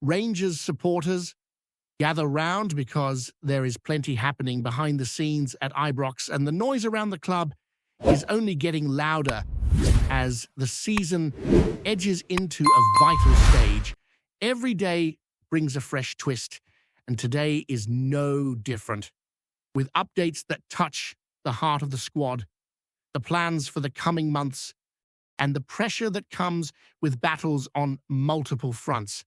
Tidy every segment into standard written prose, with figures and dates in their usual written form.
Rangers supporters gather round because there is plenty happening behind the scenes at Ibrox, and the noise around the club is only getting louder as the season edges into a vital stage. Every day brings a fresh twist, and today is no different. With updates that touch the heart of the squad, the plans for the coming months, and the pressure that comes with battles on multiple fronts.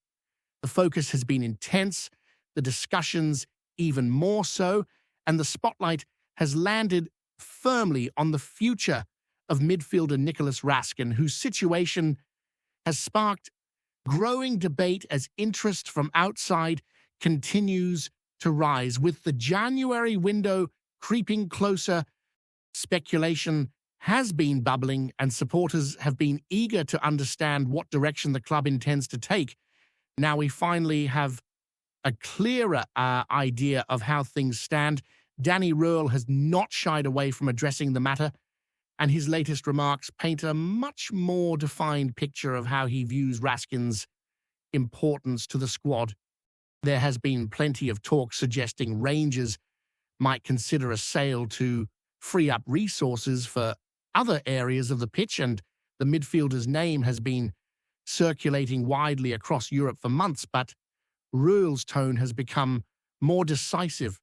The focus has been intense, the discussions even more so, and the spotlight has landed firmly on the future of midfielder Nicholas Raskin, whose situation has sparked growing debate as interest from outside continues to rise. With the January window creeping closer, speculation has been bubbling, and supporters have been eager to understand what direction the club intends to take. Now we finally have a clearer idea of how things stand. Danny Röhl has not shied away from addressing the matter, and his latest remarks paint a much more defined picture of how he views Raskin's importance to the squad. There has been plenty of talk suggesting Rangers might consider a sale to free up resources for other areas of the pitch, and the midfielder's name has been circulating widely across Europe for months, but Röhl's tone has become more decisive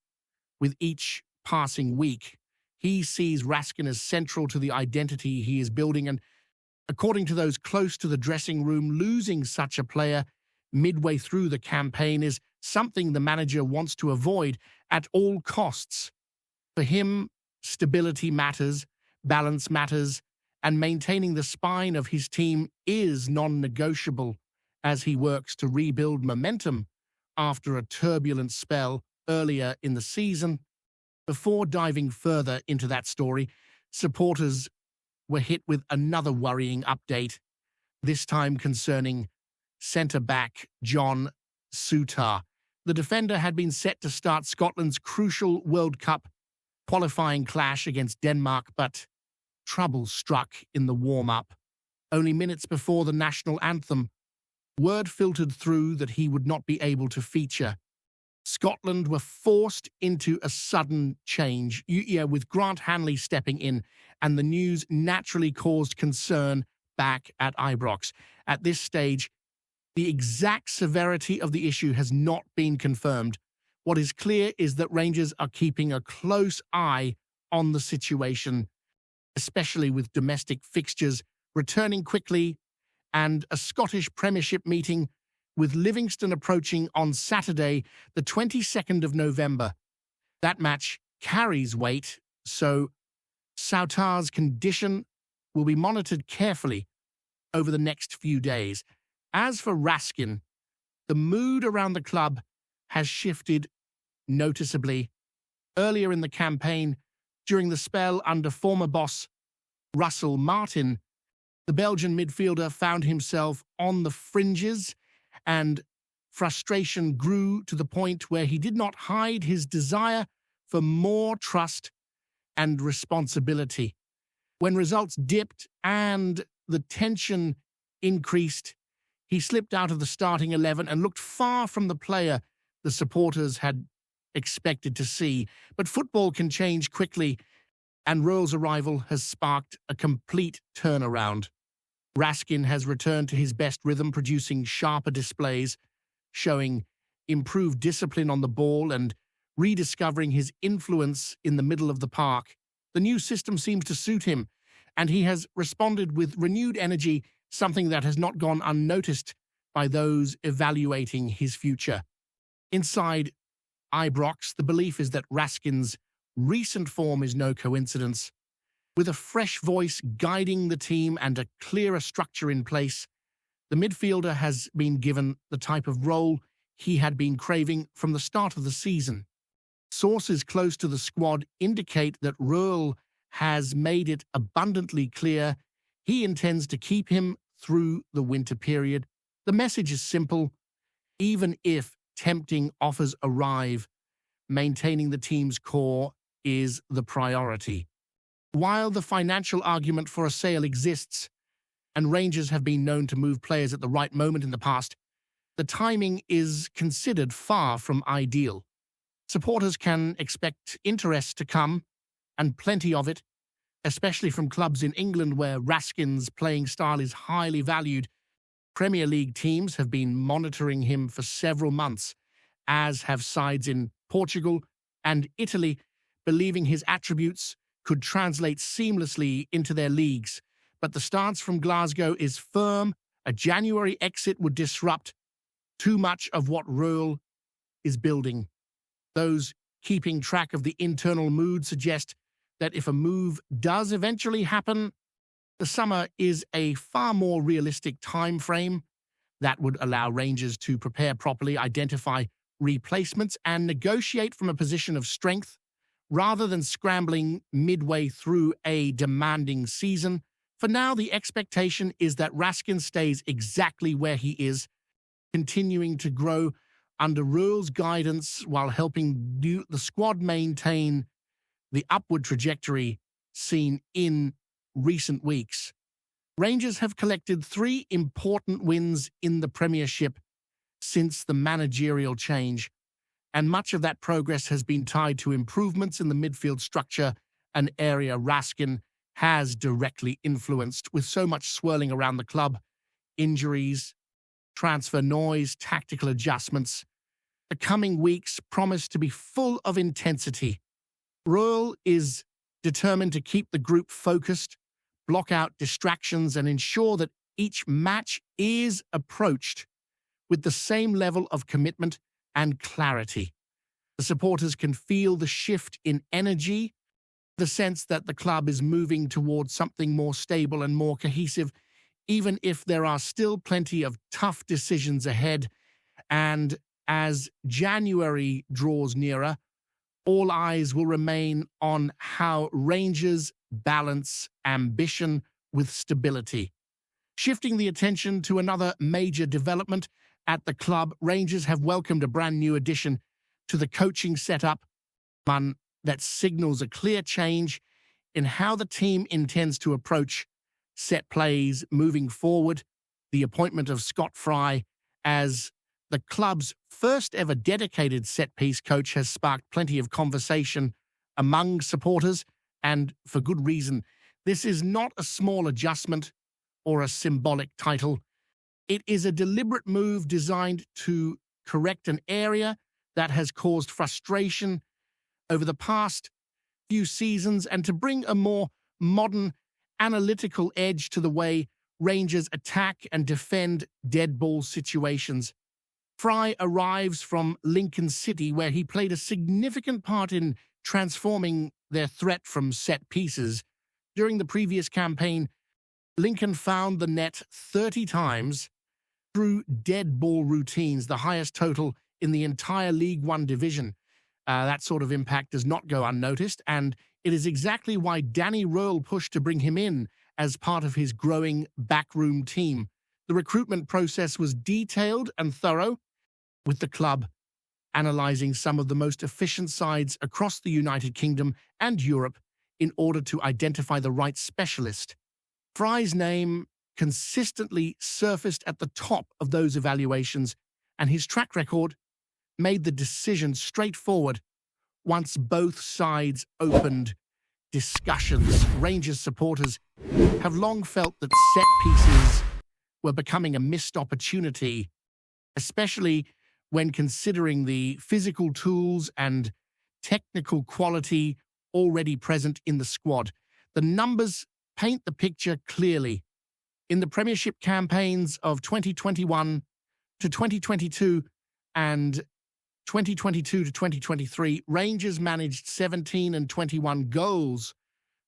with each passing week. He sees Raskin as central to the identity he is building, and according to those close to the dressing room, losing such a player midway through the campaign is something the manager wants to avoid at all costs. For him, stability matters, balance matters, and maintaining the spine of his team is non-negotiable as he works to rebuild momentum after a turbulent spell earlier in the season. Before diving further into that story, supporters were hit with another worrying update, this time concerning centre-back John Souttar. The defender had been set to start Scotland's crucial World Cup qualifying clash against Denmark, but trouble struck in the warm-up. Only minutes before the national anthem, word filtered through that he would not be able to feature. Scotland were forced into a sudden change, with Grant Hanley stepping in, and the news naturally caused concern back at Ibrox. At this stage, the exact severity of the issue has not been confirmed. What is clear is that Rangers are keeping a close eye on the situation, especially with domestic fixtures returning quickly and a Scottish Premiership meeting with Livingston approaching on Saturday, the 22nd of November. That match carries weight, so Souttar's condition will be monitored carefully over the next few days. As for Raskin, the mood around the club has shifted noticeably. Earlier in the campaign, during the spell under former boss Russell Martin, the Belgian midfielder found himself on the fringes, and frustration grew to the point where he did not hide his desire for more trust and responsibility. When results dipped and the tension increased, he slipped out of the starting 11 and looked far from the player the supporters had expected to see. But football can change quickly, and Röhl's arrival has sparked a complete turnaround. Raskin has returned to his best rhythm, producing sharper displays, showing improved discipline on the ball and rediscovering his influence in the middle of the park. The new system seems to suit him, and he has responded with renewed energy, something that has not gone unnoticed by those evaluating his future. Inside Ibrox, the belief is that Raskin's recent form is no coincidence. With a fresh voice guiding the team and a clearer structure in place, the midfielder has been given the type of role he had been craving from the start of the season. Sources close to the squad indicate that Röhl has made it abundantly clear he intends to keep him through the winter period. The message is simple: even if tempting offers arrive, maintaining the team's core is the priority. While the financial argument for a sale exists, and Rangers have been known to move players at the right moment in the past, the timing is considered far from ideal. Supporters can expect interest to come, and plenty of it, especially from clubs in England where Raskin's playing style is highly valued. Premier League teams have been monitoring him for several months, as have sides in Portugal and Italy, believing his attributes could translate seamlessly into their leagues. But the stance from Glasgow is firm. A January exit would disrupt too much of what Royal is building. Those keeping track of the internal mood suggest that if a move does eventually happen, the summer is a far more realistic time frame that would allow Rangers to prepare properly, identify replacements, and negotiate from a position of strength rather than scrambling midway through a demanding season. For now, the expectation is that Raskin stays exactly where he is, continuing to grow under Rule's guidance while helping the squad maintain the upward trajectory seen in recent weeks. Rangers have collected 3 important wins in the Premiership since the managerial change, and much of that progress has been tied to improvements in the midfield structure, an area Raskin has directly influenced. With so much swirling around the club, injuries, transfer noise, tactical adjustments, the coming weeks promise to be full of intensity. Royal is determined to keep the group focused, block out distractions, and ensure that each match is approached with the same level of commitment and clarity. The supporters can feel the shift in energy, the sense that the club is moving towards something more stable and more cohesive, even if there are still plenty of tough decisions ahead. And as January draws nearer, all eyes will remain on how Rangers balance ambition with stability. Shifting the attention to another major development at the club, Rangers have welcomed a brand new addition to the coaching setup, one that signals a clear change in how the team intends to approach set plays moving forward. The appointment of Scott Fry as the club's first ever dedicated set-piece coach has sparked plenty of conversation among supporters, and for good reason. This is not a small adjustment or a symbolic title. It is a deliberate move designed to correct an area that has caused frustration over the past few seasons and to bring a more modern, analytical edge to the way Rangers attack and defend dead ball situations. Fry arrives from Lincoln City, where he played a significant part in transforming their threat from set pieces. During the previous campaign, Lincoln found the net 30 times through dead ball routines, the highest total in the entire League One division. That sort of impact does not go unnoticed, and it is exactly why Danny Royal pushed to bring him in as part of his growing backroom team. The recruitment process was detailed and thorough, with the club analysing some of the most efficient sides across the United Kingdom and Europe in order to identify the right specialist. Fry's name consistently surfaced at the top of those evaluations, and his track record made the decision straightforward once both sides opened discussions. Rangers supporters have long felt that set pieces were becoming a missed opportunity, especially when considering the physical tools and technical quality already present in the squad. The numbers paint the picture clearly. In the Premiership campaigns of 2021 to 2022 and 2022 to 2023, Rangers managed 17 and 21 goals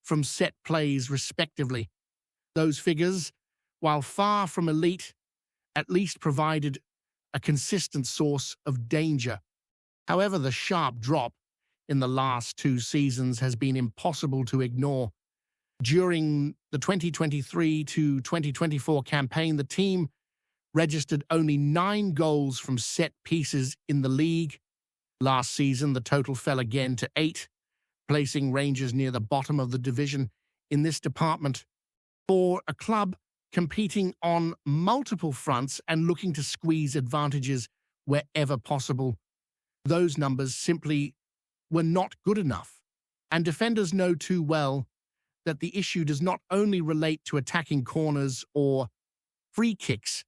from set plays respectively. Those figures, while far from elite, at least provided a consistent source of danger. However, the sharp drop in the last 2 seasons has been impossible to ignore. During the 2023 to 2024 campaign, the team registered only 9 goals from set pieces in the league. Last season, the total fell again to 8, placing Rangers near the bottom of the division in this department. For a club competing on multiple fronts and looking to squeeze advantages wherever possible. Those numbers simply were not good enough. And defenders know too well that the issue does not only relate to attacking corners or free kicks.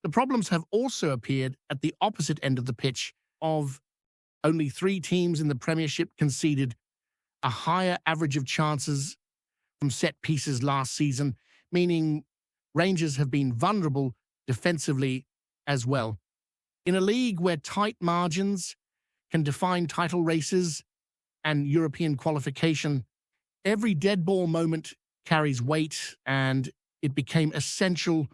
The problems have also appeared at the opposite end of the pitch. Of only 3 teams in the Premiership conceded a higher average of chances from set pieces last season, meaning Rangers have been vulnerable defensively as well. In a league where tight margins can define title races and European qualification, every dead ball moment carries weight, and it became essential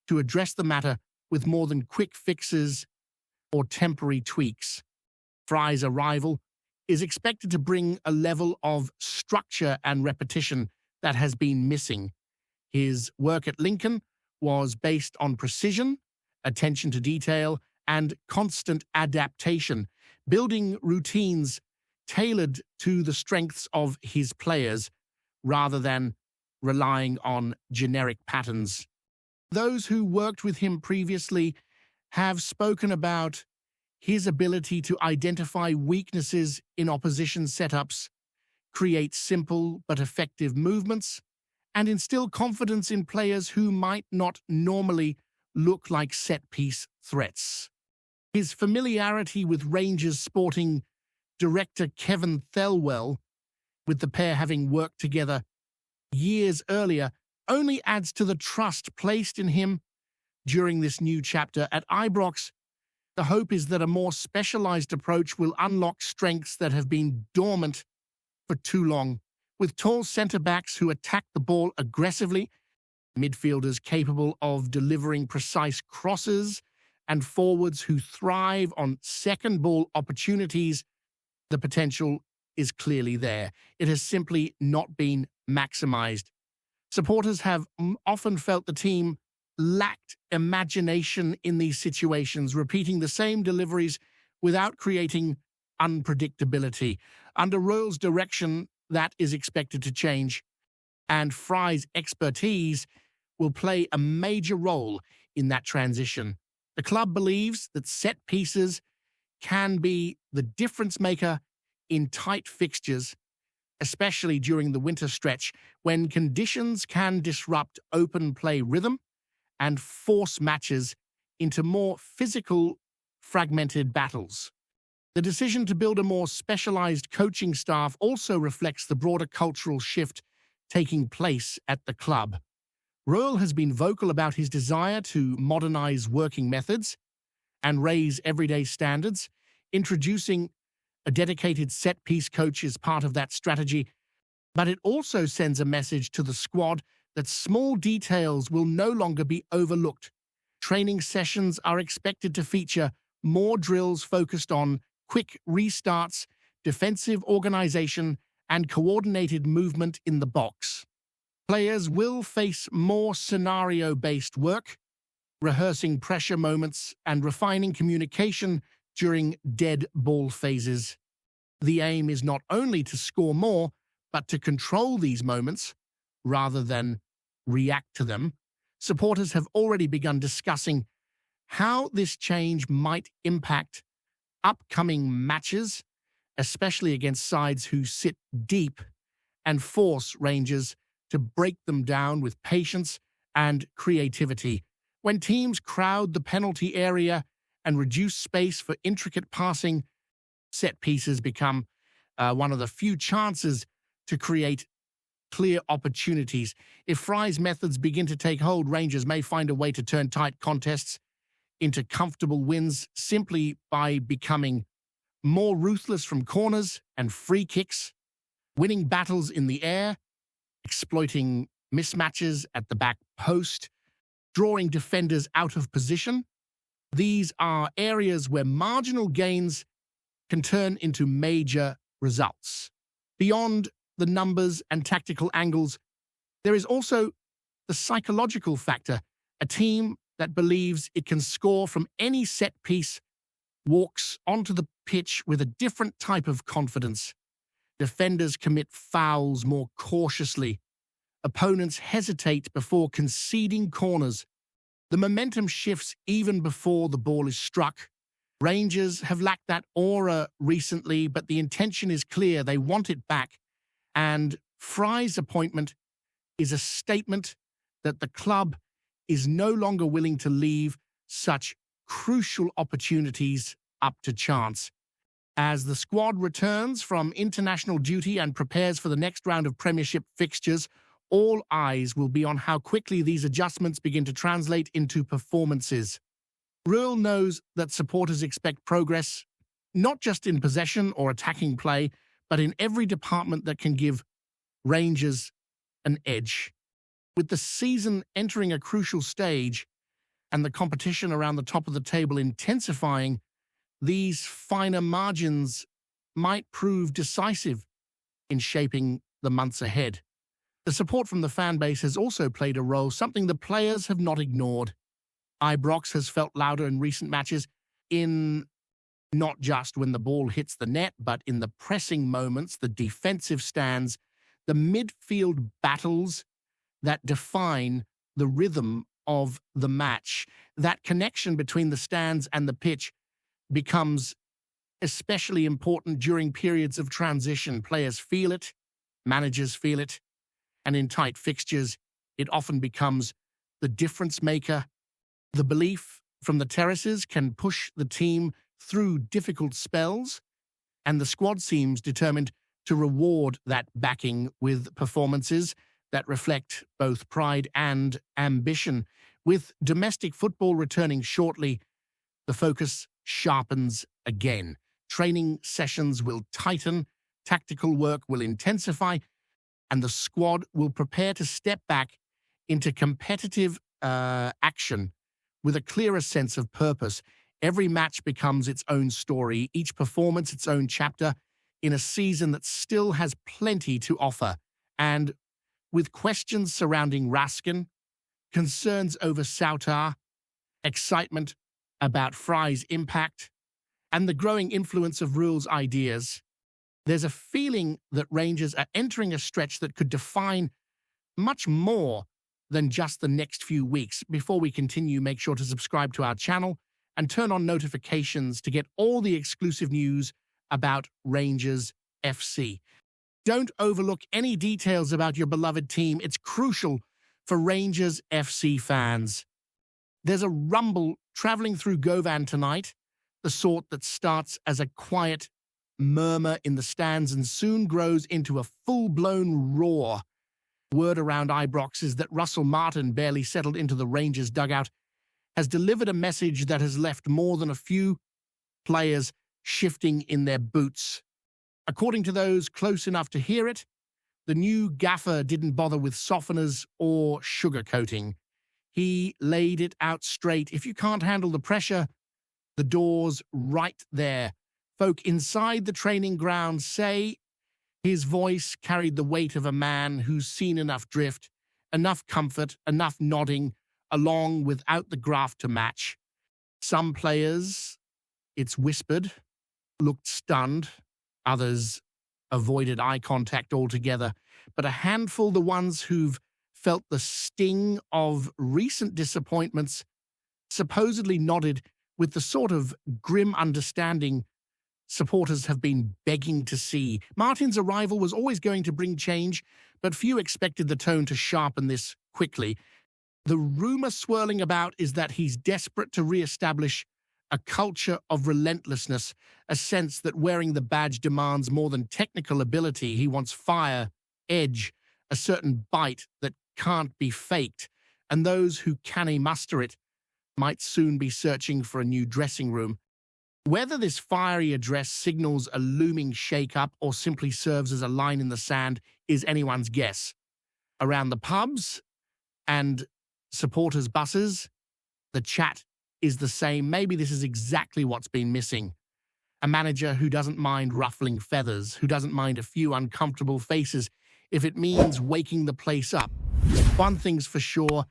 to address the matter with more than quick fixes or temporary tweaks. Fry's arrival is expected to bring a level of structure and repetition that has been missing. His work at Lincoln was based on precision, attention to detail, and constant adaptation, building routines tailored to the strengths of his players rather than relying on generic patterns. Those who worked with him previously have spoken about his ability to identify weaknesses in opposition setups, create simple but effective movements, and instill confidence in players who might not normally look like set-piece threats. His familiarity with Rangers sporting director Kevin Thelwell, with the pair having worked together years earlier, only adds to the trust placed in him during this new chapter. At Ibrox, the hope is that a more specialized approach will unlock strengths that have been dormant for too long. With tall centre-backs who attack the ball aggressively, midfielders capable of delivering precise crosses, and forwards who thrive on second ball opportunities, the potential is clearly there. It has simply not been maximized. Supporters have often felt the team lacked imagination in these situations, repeating the same deliveries without creating unpredictability. Under Royal's direction, that is expected to change, and Fry's expertise will play a major role in that transition. The club believes that set pieces can be the difference maker in tight fixtures, especially during the winter stretch when conditions can disrupt open play rhythm and force matches into more physical, fragmented battles. The decision to build a more specialized coaching staff also reflects the broader cultural shift taking place at the club. Royal has been vocal about his desire to modernize working methods and raise everyday standards. Introducing a dedicated set-piece coach is part of that strategy, but it also sends a message to the squad that small details will no longer be overlooked. Training sessions are expected to feature more drills focused on quick restarts, defensive organization, and coordinated movement in the box. Players will face more scenario-based work, rehearsing pressure moments and refining communication during dead ball phases. The aim is not only to score more, but to control these moments rather than react to them. Supporters have already begun discussing how this change might impact upcoming matches, especially against sides who sit deep and force Rangers to break them down with patience and creativity. When teams crowd the penalty area and reduce space for intricate passing, set pieces become one of the few chances to create clear opportunities. If Fry's methods begin to take hold, Rangers may find a way to turn tight contests into comfortable wins simply by becoming more ruthless from corners and free kicks, winning battles in the air, exploiting mismatches at the back post, drawing defenders out of position. These are areas where marginal gains can turn into major results. Beyond the numbers and tactical angles, there is also the psychological factor. A team that believes it can score from any set piece walks onto the pitch with a different type of confidence. Defenders commit fouls more cautiously, Opponents hesitate before conceding corners. The momentum shifts even before the ball is struck. Rangers have lacked that aura recently, but the intention is clear. They want it back. And Fry's appointment is a statement that the club is no longer willing to leave such crucial opportunities up to chance. As the squad returns from international duty and prepares for the next round of Premiership fixtures, all eyes will be on how quickly these adjustments begin to translate into performances. Rühl knows that supporters expect progress, not just in possession or attacking play, but in every department that can give Rangers an edge. With the season entering a crucial stage and the competition around the top of the table intensifying, these finer margins might prove decisive in shaping the months ahead. The support from the fan base has also played a role, something the players have not ignored. Ibrox has felt louder in recent matches, in not just when the ball hits the net, but in the pressing moments, the defensive stands, the midfield battles that define the rhythm of the match. That connection between the stands and the pitch becomes especially important during periods of transition. Players feel it, managers feel it, and in tight fixtures, it often becomes the difference maker. The belief from the terraces can push the team through difficult spells, and the squad seems determined to reward that backing with performances that reflect both pride and ambition. With domestic football returning shortly, the focus sharpens again. Training sessions will tighten, tactical work will intensify, and the squad will prepare to step back into competitive action with a clearer sense of purpose. Every match becomes its own story, each performance its own chapter, in a season that still has plenty to offer. And with questions surrounding Raskin, concerns over Souttar, excitement about Fry's impact, and the growing influence of Rühl's ideas, there's a feeling that Rangers are entering a stretch that could define much more than just the next few weeks. Before we continue, make sure to subscribe to our channel and turn on notifications to get all the exclusive news about Rangers FC. Don't overlook any details about your beloved team. It's crucial for Rangers FC fans. There's a rumble traveling through Govan tonight, the sort that starts as a quiet murmur in the stands and soon grows into a full-blown roar. Word around Ibrox is that Russell Martin, barely settled into the Rangers dugout, has delivered a message that has left more than a few players shifting in their boots. According to those close enough to hear it, the new gaffer didn't bother with softeners or sugarcoating. He laid it out straight. If you can't handle the pressure, the door's right there. Folk inside the training ground say his voice carried the weight of a man who's seen enough drift, enough comfort, enough nodding, along without the graft to match. Some players, it's whispered, looked stunned. Others avoided eye contact altogether. But a handful, the ones who've felt the sting of recent disappointments, supposedly nodded with the sort of grim understanding supporters have been begging to see. Martin's arrival was always going to bring change, but few expected the tone to sharpen this quickly. The rumor swirling about is that he's desperate to re-establish a culture of relentlessness, a sense that wearing the badge demands more than technical ability. He wants fire, edge, a certain bite that can't be faked, and those who can muster it might soon be searching for a new dressing room. Whether this fiery address signals a looming shake-up or simply serves as a line in the sand is anyone's guess. Around the pubs and supporters' buses, the chat is the same. Maybe this is exactly what's been missing. A manager who doesn't mind ruffling feathers, who doesn't mind a few uncomfortable faces if it means waking the place up. One thing's for sure,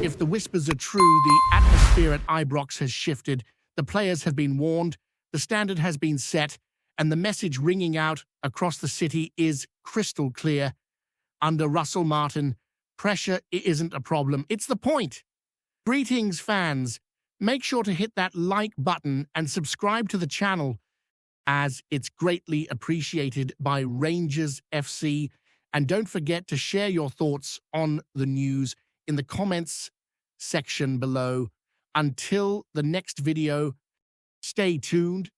if the whispers are true, the atmosphere at Ibrox has shifted. The players have been warned, the standard has been set, and the message ringing out across the city is crystal clear. Under Russell Martin, Pressure isn't a problem, it's the point. Greetings, fans. Make sure to hit that like button and subscribe to the channel, as it's greatly appreciated by Rangers FC. And don't forget to share your thoughts on the news in the comments section below. Until the next video, stay tuned.